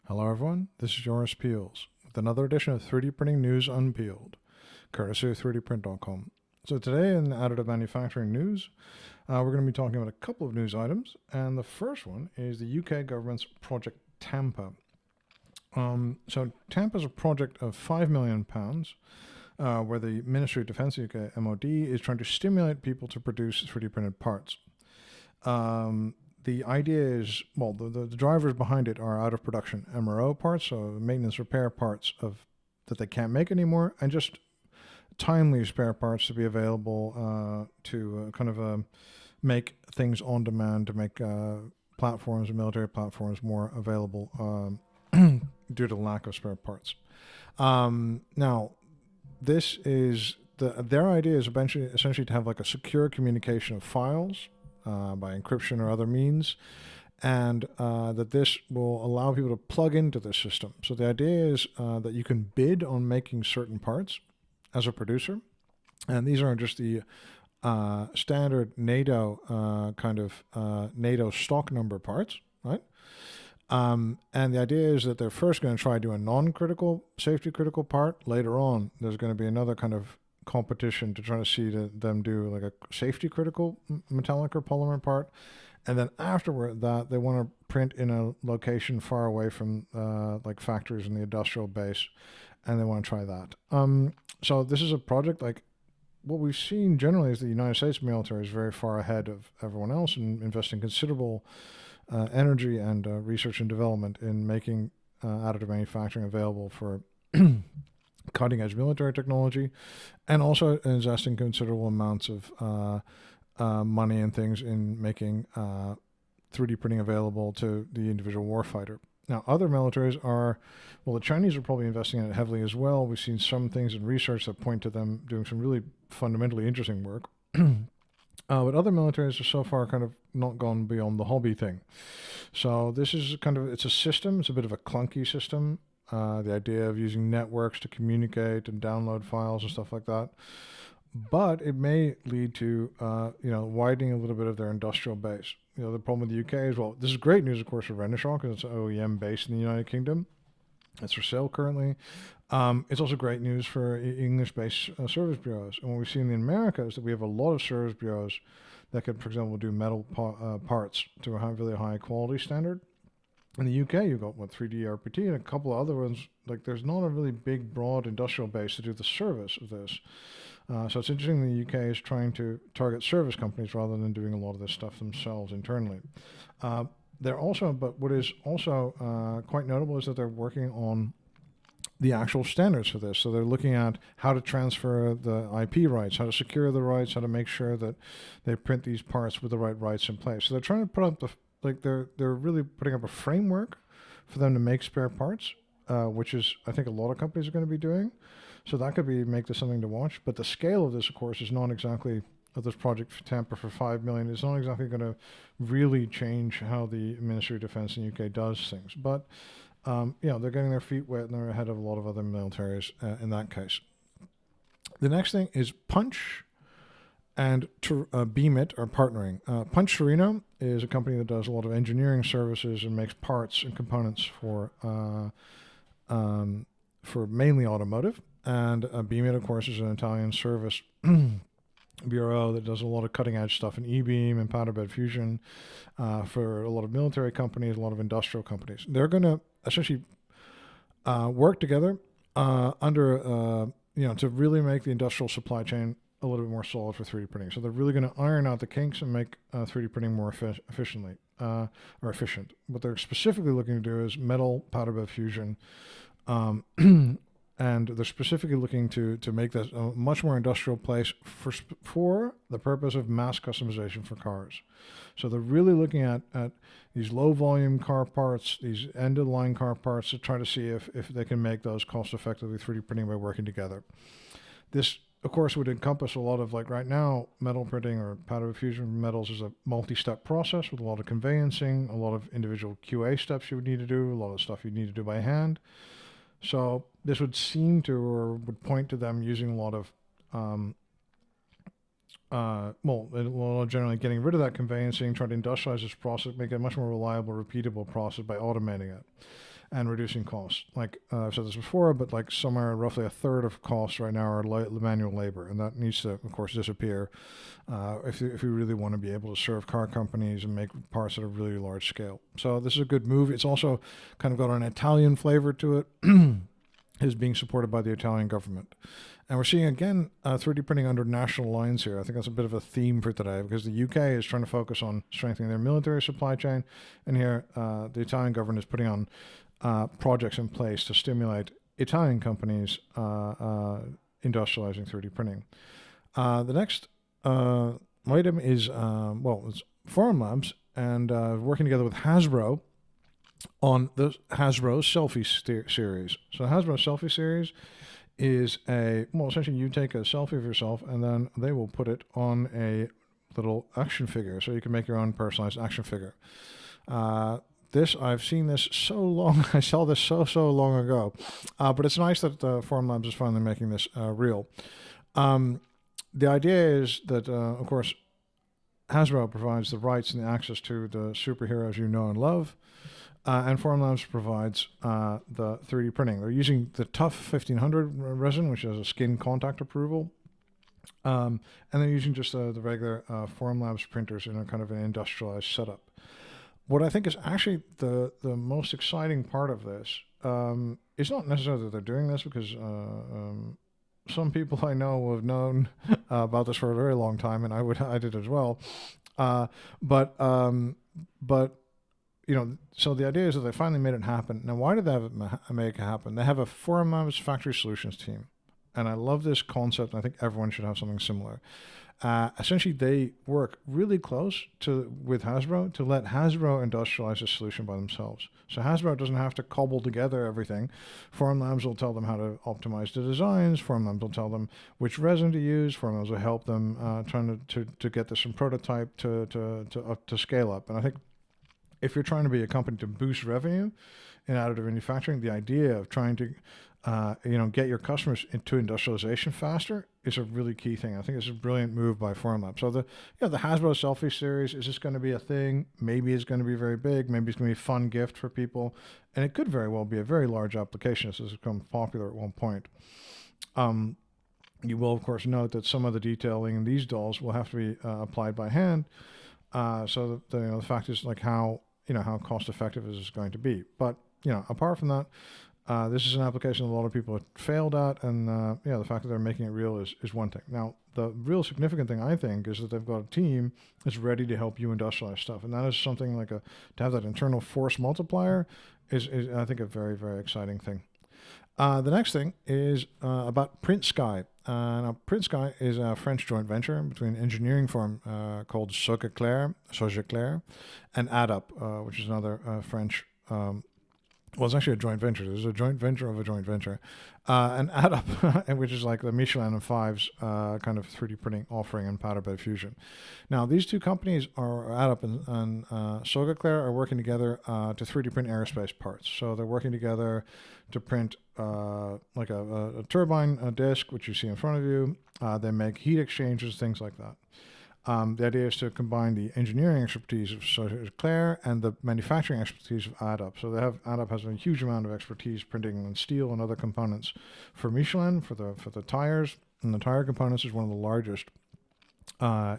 Hello everyone, this is Joris Peels with another edition of 3D Printing News Unpeeled, courtesy of 3dprint.com. So today in additive manufacturing news, we're going to be talking about a couple of news items, and the first one is the UK government's Project Tampa. So Tampa is a project of £5 million, where the Ministry of Defence UK, MOD, is trying to stimulate people to produce 3D printed parts. The idea is, well, the drivers behind it are out of production MRO parts, so maintenance repair parts that they can't make anymore, and just timely spare parts to be available to make things on demand, to make platforms and military platforms more available due to the lack of spare parts. Now, this is their idea is essentially to have like a secure communication of files by encryption or other means, and that this will allow people to plug into this system. So the idea is that you can bid on making certain parts as a producer, and these aren't just the standard NATO NATO stock number parts, right? And the idea is that they're first going to try to do a non-critical, safety-critical part. Later on, there's going to be another kind of competition to try to see them do like a safety critical metallic or polymer part, and then afterward that they want to print in a location far away from like factories in the industrial base, and they want to try that. So this is a project, like what we've seen generally is the United States military is very far ahead of everyone else and investing considerable energy and research and development in making additive manufacturing available for cutting edge military technology, and also investing considerable amounts of money and things in making 3D printing available to the individual warfighter. Now, other militaries are, well, the Chinese are probably investing in it heavily as well. We've seen some things in research that point to them doing some really fundamentally interesting work. But other militaries are so far kind of not gone beyond the hobby thing. So this is it's a system. It's a bit of a clunky system. The idea of using networks to communicate and download files and stuff like that. But it may lead to, widening a little bit of their industrial base. The problem with the UK is, well, this is great news, of course, for Renishaw, because it's an OEM based in the United Kingdom. It's for sale currently. It's also great news for English-based service bureaus. And what we've seen in America is that we have a lot of service bureaus that could, for example, do metal parts to a really high quality standard. In the UK, you've got 3D RPT and a couple of other ones. Like, there's not a really big, broad industrial base to do the service of this. So it's interesting the UK is trying to target service companies rather than doing a lot of this stuff themselves internally. But what is also quite notable is that they're working on the actual standards for this. So they're looking at how to transfer the IP rights, how to secure the rights, how to make sure that they print these parts with the right rights in place. So they're trying to put up they're really putting up a framework for them to make spare parts, which is, I think, a lot of companies are going to be doing. So that could make this something to watch. But the scale of this, of course, is not exactly, of this project for Tampa for $5 million, is not exactly going to really change how the Ministry of Defence in the UK does things. But, they're getting their feet wet and they're ahead of a lot of other militaries in that case. The next thing is Punch and Beamit are partnering. Punch Torino is a company that does a lot of engineering services and makes parts and components for mainly automotive. And Beamit, of course, is an Italian service bureau that does a lot of cutting edge stuff in E-beam and powder bed fusion for a lot of military companies, a lot of industrial companies. They're going to essentially work together to really make the industrial supply chain a little bit more solid for 3D printing. So they're really going to iron out the kinks and make 3D printing more efficient. What they're specifically looking to do is metal powder bed fusion, and they're specifically looking to make this a much more industrial place for the purpose of mass customization for cars. So they're really looking at these low volume car parts, these end of the line car parts, to try to see if they can make those cost effectively 3D printing by working together. This, of course, would encompass a lot of, like right now, metal printing or powder fusion from metals is a multi-step process with a lot of conveyancing, a lot of individual QA steps you would need to do, a lot of stuff you'd need to do by hand. So this would seem to, or would point to them using a lot of, generally getting rid of that conveyancing, trying to industrialize this process, make it a much more reliable, repeatable process by automating it. and reducing costs. Like I've said this before, but like somewhere roughly a third of costs right now are manual labor, and that needs to, of course, disappear if you really want to be able to serve car companies and make parts at a really large scale. So this is a good move. It's also kind of got an Italian flavor to it. Is being supported by the Italian government. And we're seeing, again, 3D printing under national lines here. I think that's a bit of a theme for today because the UK is trying to focus on strengthening their military supply chain. And here, the Italian government is putting on projects in place to stimulate Italian companies industrializing 3D printing. The next item is, it's Formlabs and working together with Hasbro on the Hasbro Selfie series. So Hasbro Selfie series is essentially you take a selfie of yourself and then they will put it on a little action figure. So you can make your own personalized action figure. I've seen this so long. I saw this so long ago. But it's nice that Formlabs is finally making this real. The idea is that, of course, Hasbro provides the rights and the access to the superheroes you know and love. And Formlabs provides the 3D printing. They're using the Tough 1500 resin, which has a skin contact approval. And they're using just the regular Formlabs printers in a kind of an industrialized setup. What I think is actually the most exciting part of this is not necessarily that they're doing this, because some people I know have known about this for a very long time, and I did as well. But so the idea is that they finally made it happen. Now, why did they make it happen? They have a Formlabs Factory Solutions team. And I love this concept. I think everyone should have something similar. Essentially, they work really close with Hasbro to let Hasbro industrialize a solution by themselves. So Hasbro doesn't have to cobble together everything. Formlabs will tell them how to optimize the designs. Formlabs will tell them which resin to use. Formlabs will help them trying to get this from prototype to scale up. And I think if you're trying to be a company to boost revenue in additive manufacturing, the idea of trying to get your customers into industrialization faster is a really key thing. I think it's a brilliant move by Formlabs. So the Hasbro Selfie series, is this going to be a thing? Maybe it's going to be very big. Maybe it's going to be a fun gift for people. And it could very well be a very large application if this has become popular at one point. You will, of course, note that some of the detailing in these dolls will have to be applied by hand. So the fact is, like, how cost effective is this going to be? But apart from that, this is an application a lot of people have failed at, and the fact that they're making it real is one thing. Now, the real significant thing, I think, is that they've got a team that's ready to help you industrialize stuff, and that is something like to have that internal force multiplier is I think a very, very exciting thing. The next thing is about Print Sky. Now, Print Sky is a French joint venture between an engineering firm called Sogeclair, and AddUp, which is another French. It's actually a joint venture. There's a joint venture of a joint venture. And AddUp, which is like the Michelin and Fives kind of 3D printing offering and powder bed fusion. Now, these two companies, AddUp and Sogeclair, are working together to 3D print aerospace parts. So they're working together to print like a turbine disc, which you see in front of you. They make heat exchangers, things like that. The idea is to combine the engineering expertise of Sogeclair and the manufacturing expertise of AddUp. So AddUp has a huge amount of expertise printing in steel and other components for Michelin, for the tires, and the tire components is one of the largest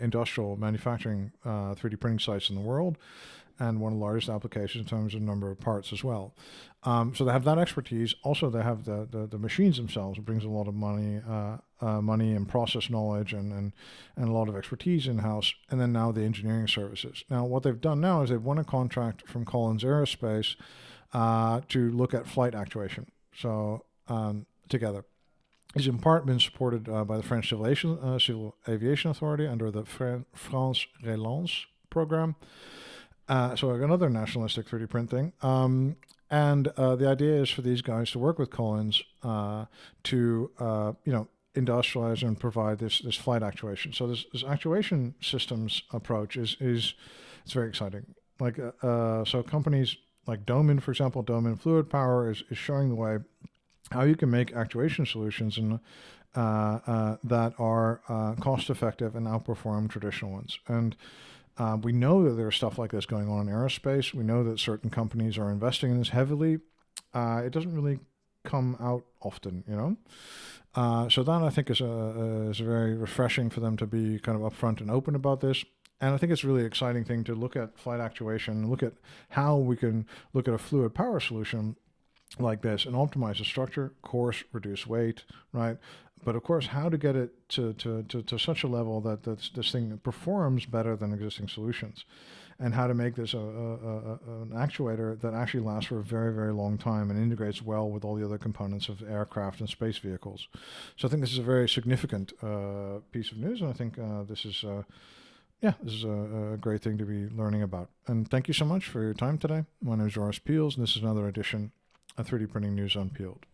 industrial manufacturing 3D printing sites in the world, and one of the largest applications in terms of number of parts as well. So they have that expertise. Also, they have the machines themselves. It brings a lot of money and process knowledge and a lot of expertise in-house. And then now the engineering services. Now, what they've done now is they've won a contract from Collins Aerospace to look at flight actuation. So together. It's in part been supported by the French Civil Aviation Authority under the France Relance program. So another nationalistic 3D print thing. And the idea is for these guys to work with Collins to industrialize and provide this flight actuation. So this actuation systems approach is it's very exciting. Like so companies like Domin, for example, Domin Fluid Power is showing the way how you can make actuation solutions that are cost effective and outperform traditional ones. And we know that there's stuff like this going on in aerospace. We know that certain companies are investing in this heavily. it doesn't really come out often, you know. So that I think is very refreshing for them to be kind of upfront and open about this. And I think it's a really exciting thing to look at flight actuation, look at how we can look at a fluid power solution like this and optimize the structure, of course, reduce weight, right? But of course, how to get it to such a level that this thing performs better than existing solutions, and how to make this an actuator that actually lasts for a very, very long time and integrates well with all the other components of aircraft and space vehicles. So I think this is a very significant piece of news, and I think this is a great thing to be learning about. And thank you so much for your time today. My name is Joris Peels, and this is another edition of 3D Printing News Unpeeled.